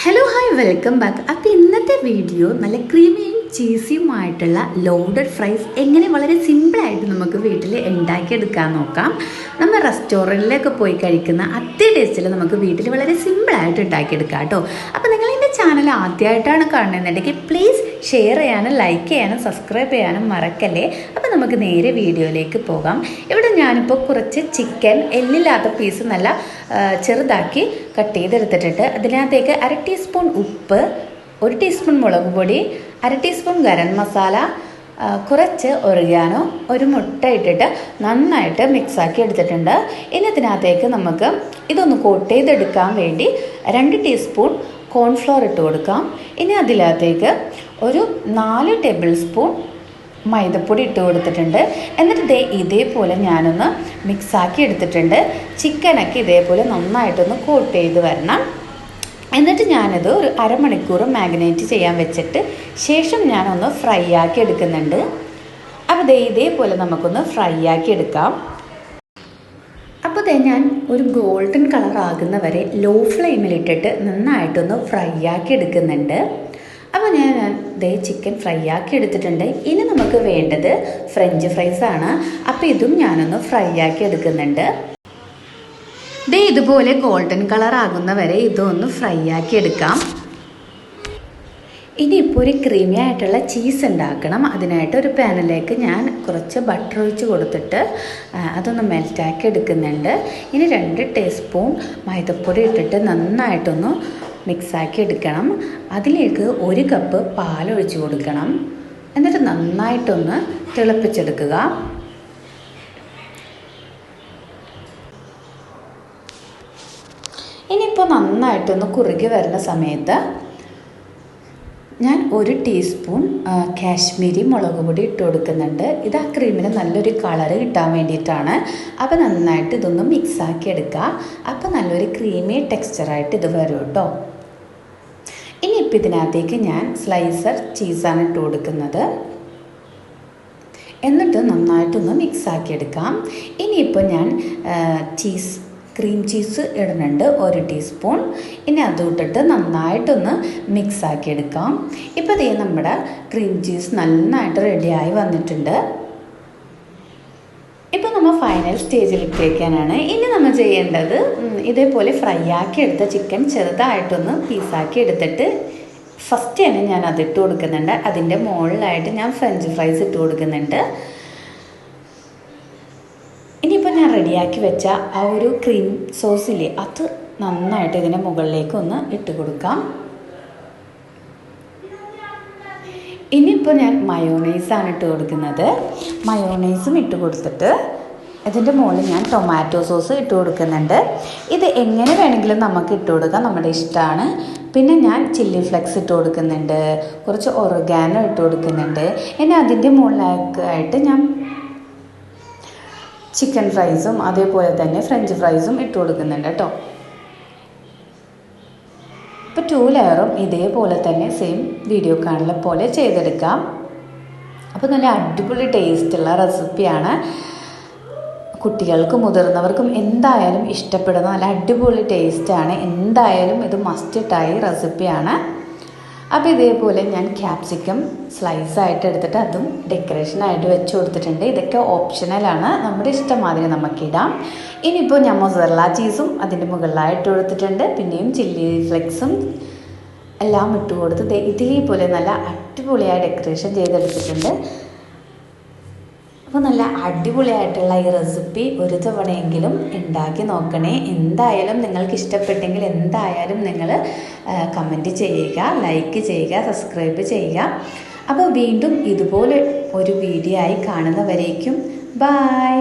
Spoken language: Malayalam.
Hello hi welcome back. അപ്പോൾ ഇന്നത്തെ വീഡിയോ നല്ല ക്രീമിയും ചീസിയുമായിട്ടുള്ള ലോഡഡ് ഫ്രൈസ് എങ്ങനെ വളരെ സിമ്പിളായിട്ട് നമുക്ക് വീട്ടിൽ ഉണ്ടാക്കിയെടുക്കാൻ നോക്കാം. നമ്മൾ റെസ്റ്റോറൻറ്റിലൊക്കെ പോയി കഴിക്കുന്ന അതേ ടേസ്റ്റിൽ നമുക്ക് വീട്ടിൽ വളരെ സിമ്പിളായിട്ട് ഉണ്ടാക്കിയെടുക്കാം കേട്ടോ. അപ്പോൾ നിങ്ങൾ എൻ്റെ ചാനൽ ആദ്യമായിട്ടാണ് കാണുന്നുണ്ടെങ്കിൽ പ്ലീസ് ഷെയർ ചെയ്യാനും ലൈക്ക് ചെയ്യാനും സബ്സ്ക്രൈബ് ചെയ്യാനും മറക്കല്ലേ. അപ്പോൾ നമുക്ക് നേരെ വീഡിയോയിലേക്ക് പോകാം. ഇവിടെ ഞാനിപ്പോൾ കുറച്ച് ചിക്കൻ എല്ലില്ലാത്ത പീസ് നല്ല ചെറുതാക്കി കട്ട് ചെയ്തെടുത്തിട്ടുണ്ട്. അതിനകത്തേക്ക് 1/2 ടീസ്പൂൺ ഉപ്പ്, 1 ടീസ്പൂൺ മുളക് പൊടി, 1/2 ടീസ്പൂൺ ഗരം മസാല, കുറച്ച് ഒറിഗാനോ, ഒരു മുട്ട ഇട്ടിട്ട് നന്നായിട്ട് മിക്സാക്കി എടുത്തിട്ടുണ്ട്. ഇനി ഇതിനകത്തേക്ക് നമുക്ക് ഇതൊന്ന് കോട്ട് ചെയ്തെടുക്കാൻ വേണ്ടി 2 ടീസ്പൂൺ കോൺഫ്ലോർ ഇട്ട് കൊടുക്കാം. ഇനി അതിനകത്തേക്ക് ഒരു 4 ടേബിൾ സ്പൂൺ മൈദപ്പൊടി ഇട്ട് കൊടുത്തിട്ടുണ്ട്. എന്നിട്ട് ഇതേപോലെ ഞാനൊന്ന് മിക്സാക്കി എടുത്തിട്ടുണ്ട്. ചിക്കനൊക്കെ ഇതേപോലെ നന്നായിട്ടൊന്ന് കോട്ട് ചെയ്ത് വരണം. എന്നിട്ട് ഞാനത് ഒരു അരമണിക്കൂർ മാഗ്നേറ്റ് ചെയ്യാൻ വെച്ചിട്ട് ശേഷം ഞാനൊന്ന് ഫ്രൈ ആക്കി എടുക്കുന്നുണ്ട്. അപ്പോൾ ഇതേപോലെ നമുക്കൊന്ന് ഫ്രൈ ആക്കി എടുക്കാം. അപ്പോൾ ഞാൻ ഒരു ഗോൾഡൻ കളർ ആകുന്ന വരെ ലോ ഫ്ലെയിമിലിട്ടിട്ട് നന്നായിട്ടൊന്ന് ഫ്രൈ ആക്കി എടുക്കുന്നുണ്ട്. അപ്പോൾ ഞാൻ ചിക്കൻ ഫ്രൈ ആക്കി എടുത്തിട്ടുണ്ട്. ഇനി നമുക്ക് വേണ്ടത് ഫ്രഞ്ച് ഫ്രൈസാണ്. അപ്പോൾ ഇതും ഞാനൊന്ന് ഫ്രൈ ആക്കി എടുക്കുന്നുണ്ട്. ഇതുപോലെ ഗോൾഡൻ കളർ ആകുന്ന വരെ ഇതൊന്ന് ഫ്രൈ ആക്കി എടുക്കാം. ഇനിയിപ്പോൾ ഒരു ക്രീമി ആയിട്ടുള്ള ചീസ് ഉണ്ടാക്കണം. അതിനായിട്ട് ഒരു പാനിലേക്ക് ഞാൻ കുറച്ച് ബട്ടർ ഒഴിച്ച് കൊടുത്തിട്ട് അതൊന്ന് മെൽറ്റാക്കി എടുക്കുന്നുണ്ട്. ഇനി 2 ടീസ്പൂൺ മൈദപ്പൊടി ഇട്ടിട്ട് നന്നായിട്ടൊന്ന് മിക്സാക്കി എടുക്കണം. അതിലേക്ക് 1 കപ്പ് പാലൊഴിച്ച് കൊടുക്കണം. എന്നിട്ട് നന്നായിട്ടൊന്ന് തിളപ്പിച്ചെടുക്കുക. ഇനിയിപ്പോൾ നന്നായിട്ടൊന്ന് കുറുകി വരുന്ന സമയത്ത് ഞാൻ 1 ടീസ്പൂൺ കാശ്മീരി മുളക് പൊടി ഇട്ട് കൊടുക്കുന്നുണ്ട്. ഇത് ആ ക്രീമിന് നല്ലൊരു കളറ് കിട്ടാൻ വേണ്ടിയിട്ടാണ്. അപ്പോൾ നന്നായിട്ട് ഇതൊന്ന് മിക്സാക്കി എടുക്കുക. അപ്പോൾ നല്ലൊരു ക്രീമി ടെക്സ്ചറായിട്ട് ഇത് വരും കേട്ടോ. ഇനിയിപ്പോൾ ഇതിനകത്തേക്ക് ഞാൻ സ്ലൈസർ ചീസാണ് ഇട്ട് കൊടുക്കുന്നത്. എന്നിട്ട് നന്നായിട്ടൊന്ന് മിക്സാക്കി എടുക്കാം. ഇനിയിപ്പോൾ ഞാൻ ക്രീം ചീസ് ഇടുന്നുണ്ട് 1 ടീസ്പൂൺ. ഇനി അത് ഇട്ടിട്ട് നന്നായിട്ടൊന്ന് മിക്സാക്കി എടുക്കാം. ഇപ്പോൾ നമ്മുടെ ക്രീം ചീസ് നന്നായിട്ട് റെഡിയായി വന്നിട്ടുണ്ട്. ഇപ്പോൾ നമ്മൾ ഫൈനൽ സ്റ്റേജിലെത്തിയേക്കാനാണ്. ഇനി നമ്മൾ ചെയ്യേണ്ടത് ഇതേപോലെ ഫ്രൈ ആക്കി എടുത്ത ചിക്കൻ ചെറുതായിട്ടൊന്ന് പീസാക്കി എടുത്തിട്ട് ഫസ്റ്റ് തന്നെ ഞാൻ അതിട്ട് കൊടുക്കുന്നുണ്ട്. അതിൻ്റെ മുകളിലായിട്ട് ഞാൻ ഫ്രഞ്ച് ഫ്രൈസ് ഇട്ട് കൊടുക്കുന്നുണ്ട്. ഇനിയിപ്പോൾ ഞാൻ റെഡിയാക്കി വെച്ച ആ ഒരു ക്രീം സോസില്ലേ അത് നന്നായിട്ട് ഇതിൻ്റെ മുകളിലേക്ക് ഒന്ന് ഇട്ട് കൊടുക്കാം. ഇനിയിപ്പോൾ ഞാൻ മയോണൈസാണ് ഇട്ട് കൊടുക്കുന്നത്. മയോണൈസും ഇട്ട് കൊടുത്തിട്ട് ഇതിൻ്റെ മുകളിൽ ഞാൻ ടൊമാറ്റോ സോസ് ഇട്ട് കൊടുക്കുന്നുണ്ട്. ഇത് എങ്ങനെ വേണമെങ്കിലും നമുക്ക് ഇട്ട് കൊടുക്കാം, നമ്മുടെ ഇഷ്ടമാണ്. പിന്നെ ഞാൻ ചില്ലി ഫ്ലെക്സ് ഇട്ട് കൊടുക്കുന്നുണ്ട്, കുറച്ച് ഒറിഗാനോ ഇട്ട് കൊടുക്കുന്നുണ്ട്. ഇനി അതിൻ്റെ മുകളിലായിട്ട് ഞാൻ ചിക്കൻ ഫ്രൈസും അതേപോലെ തന്നെ ഫ്രഞ്ച് ഫ്രൈസും ഇട്ട് കൊടുക്കുന്നുണ്ട് കേട്ടോ. ഇപ്പോൾ 2 ലെയറും ഇതേപോലെ തന്നെ സെയിം വീഡിയോ കാണുന്ന പോലെ ചെയ്തെടുക്കാം. അപ്പോൾ നല്ല അടിപൊളി ടേസ്റ്റുള്ള റെസിപ്പിയാണ്. കുട്ടികൾക്കും മുതിർന്നവർക്കും എന്തായാലും ഇഷ്ടപ്പെടുന്ന നല്ല അടിപൊളി ടേസ്റ്റാണ്. എന്തായാലും ഇത് മസ്റ്റ് ട്രൈ റെസിപ്പിയാണ്. അപ്പോൾ ഇതേപോലെ ഞാൻ ക്യാപ്സിക്കം സ്ലൈസായിട്ട് എടുത്തിട്ട് അതും ഡെക്കറേഷനായിട്ട് വെച്ച് കൊടുത്തിട്ടുണ്ട്. ഇതൊക്കെ ഓപ്ഷണലാണ്, നമ്മുടെ ഇഷ്ടമാതിരി നമുക്കിടാം. ഇനിയിപ്പോൾ ഞാൻ മൊസറല്ല ചീസും അതിൻ്റെ മുകളിലായിട്ട് കൊടുത്തിട്ടുണ്ട്. പിന്നെയും ചില്ലി ഫ്ലെക്സും എല്ലാം ഇട്ട് കൊടുത്ത് ഇതേപോലെ നല്ല അടിപൊളിയായി ഡെക്കറേഷൻ ചെയ്തെടുത്തിട്ടുണ്ട്. അപ്പോൾ നല്ല അടിപൊളിയായിട്ടുള്ള ഈ റെസിപ്പി ഒരു തവണയെങ്കിലും ഉണ്ടാക്കി നോക്കണേ. എന്തായാലും നിങ്ങൾക്ക് ഇഷ്ടപ്പെട്ടെങ്കിൽ എന്തായാലും നിങ്ങൾ കമൻറ്റ് ചെയ്യുക, ലൈക്ക് ചെയ്യുക, സബ്സ്ക്രൈബ് ചെയ്യുക. അപ്പോൾ വീണ്ടും ഇതുപോലെ ഒരു വീഡിയോ ആയി കാണുന്നവരേക്കും ബൈ.